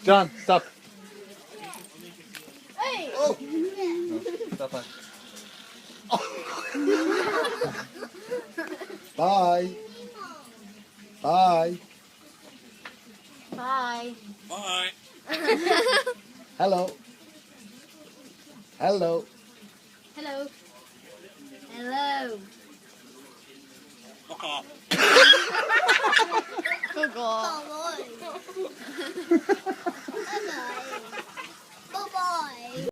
John, stop. Hey! Oh. No, stop. Bye. Bye. Bye. Bye. Hello. Hello. Hello. Hello. Fuck off. Go go.